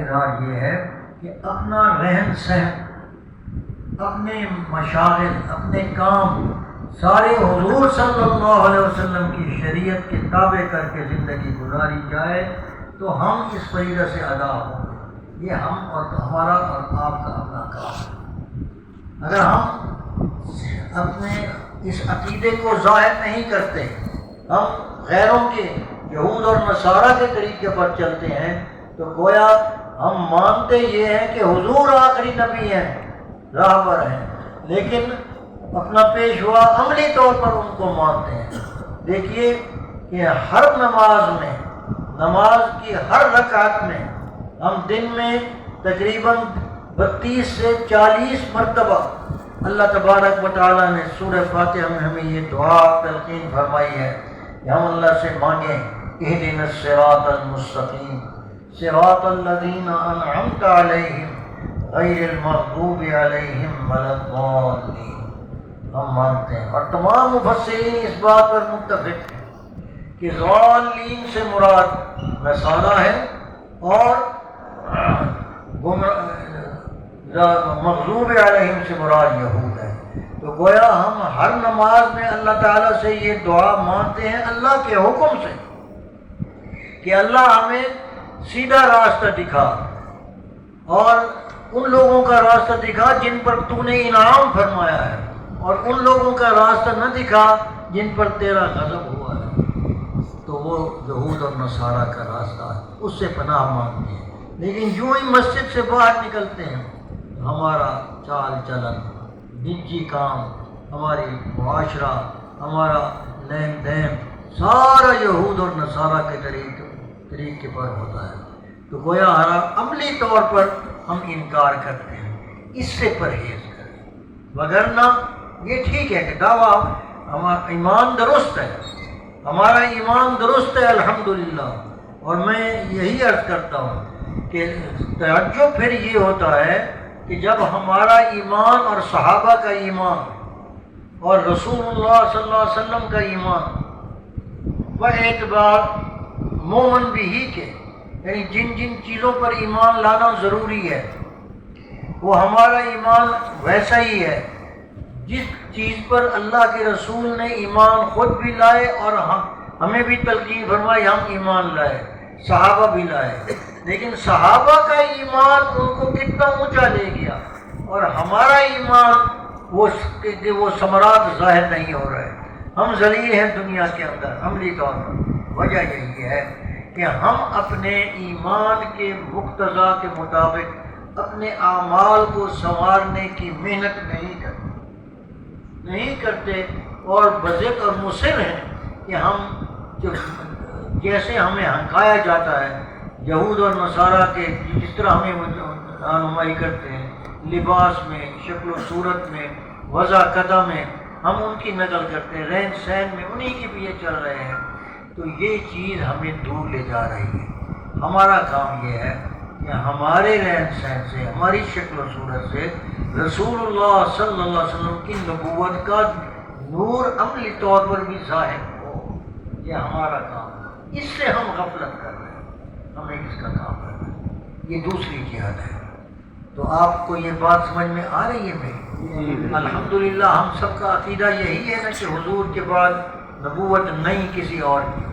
یہ ہے کہ اپنا رہن سہن، اپنے مشاغل، اپنے کام سارے حضور صلی اللہ علیہ وسلم کی شریعت کے تابع کر کے زندگی گزاری جائے تو ہم اس فریضے سے ادا ہوں گے۔ یہ ہم اور ہمارا اور آپ کا اپنا کام ہے۔ اگر ہم اپنے اس عقیدے کو ظاہر نہیں کرتے، ہم غیروں کے یہود اور نصارہ کے طریقے پر چلتے ہیں، تو گویا ہم مانتے یہ ہیں کہ حضور آخری نبی ہیں، راہبر ہیں، لیکن اپنا پیشوا عملی طور پر ان کو مانتے ہیں۔ دیکھیے کہ ہر نماز میں، نماز کی ہر رکعت میں ہم دن میں تقریباً 32 سے 40 مرتبہ اللہ تبارک و تعالیٰ نے سورہ فاتحہ میں ہمیں یہ دعا تلقین فرمائی ہے کہ ہم اللہ سے مانگیں اہدنا الصراط المستقیم صراط الذین انعمت علیہم غیر المغضوب علیہم ولا الضالین۔ ہم مانتے ہیں، اور تمام مفسرین اس بات پر متفق ہیں کہ ضالین سے مراد نصارہ ہے اور مغضوب علیہم سے مراد یہود ہے۔ تو گویا ہم ہر نماز میں اللہ تعالیٰ سے یہ دعا مانتے ہیں اللہ کے حکم سے کہ اللہ ہمیں سیدھا راستہ دکھا اور ان لوگوں کا راستہ دکھا جن پر تو نے انعام فرمایا ہے، اور ان لوگوں کا راستہ نہ دکھا جن پر تیرا غضب ہوا ہے۔ تو وہ یہود اور نصارہ کا راستہ ہے، اس سے پناہ مانگتے ہیں۔ لیکن یوں ہی مسجد سے باہر نکلتے ہیں، ہمارا چال چلن، نجی کام، ہماری معاشرہ، ہمارا لین دین سارا یہود اور نصارہ کے طریقے پر ہوتا ہے۔ تو گویا عملی طور پر ہم انکار کرتے ہیں، اس سے پرہیز کریں، وگرنہ یہ ٹھیک ہے کہ دعویٰ ہمارا ایمان درست ہے، ہمارا ایمان درست ہے الحمدللہ۔ اور میں یہی عرض کرتا ہوں کہ تعجب پھر یہ ہوتا ہے کہ جب ہمارا ایمان اور صحابہ کا ایمان اور رسول اللہ صلی اللہ علیہ وسلم کا ایمان وہ اعتبار مومن بھی کے، یعنی جن جن چیزوں پر ایمان لانا ضروری ہے وہ ہمارا ایمان ویسا ہی ہے جس چیز پر اللہ کے رسول نے ایمان خود بھی لائے اور ہمیں بھی تلقین فرمائی ہم ایمان لائے، صحابہ بھی لائے۔ لیکن صحابہ کا ایمان ان کو کتنا اونچا لے گیا، اور ہمارا ایمان وہ ثمرات ظاہر نہیں ہو رہے، ہم ذلیل ہیں دنیا کے اندر عملی طور پر۔ وجہ یہی ہے کہ ہم اپنے ایمان کے مقتضا کے مطابق اپنے اعمال کو سنوارنے کی محنت نہیں کرتے اور بضد اور مصر ہیں کہ ہم جیسے ہمیں ہنکایا جاتا ہے یہود اور نصارہ کے، جس طرح ہمیں رہنمائی کرتے ہیں لباس میں، شکل و صورت میں، وضع قدم میں، ہم ان کی نقل کرتے ہیں، رہن سہن میں انہی کے پیچھے چل رہے ہیں۔ تو یہ چیز ہمیں دور لے جا رہی ہے۔ ہمارا کام یہ ہے کہ ہمارے رہن سہن سے، ہماری شکل و صورت سے رسول اللہ صلی اللہ علیہ وسلم کی نبوت کا نور عملی طور پر بھی ظاہر ہو۔ یہ ہمارا کام ہے، اس سے ہم غفلت کر رہے ہیں، ہمیں اس کا کام کرنا ہے۔ یہ دوسری جہاد ہے۔ تو آپ کو یہ بات سمجھ میں آ رہی ہے میری؟ الحمدللہ ہم سب کا عقیدہ یہی ہے نا کہ حضور کے بعد نبوت نہیں کسی اور کی۔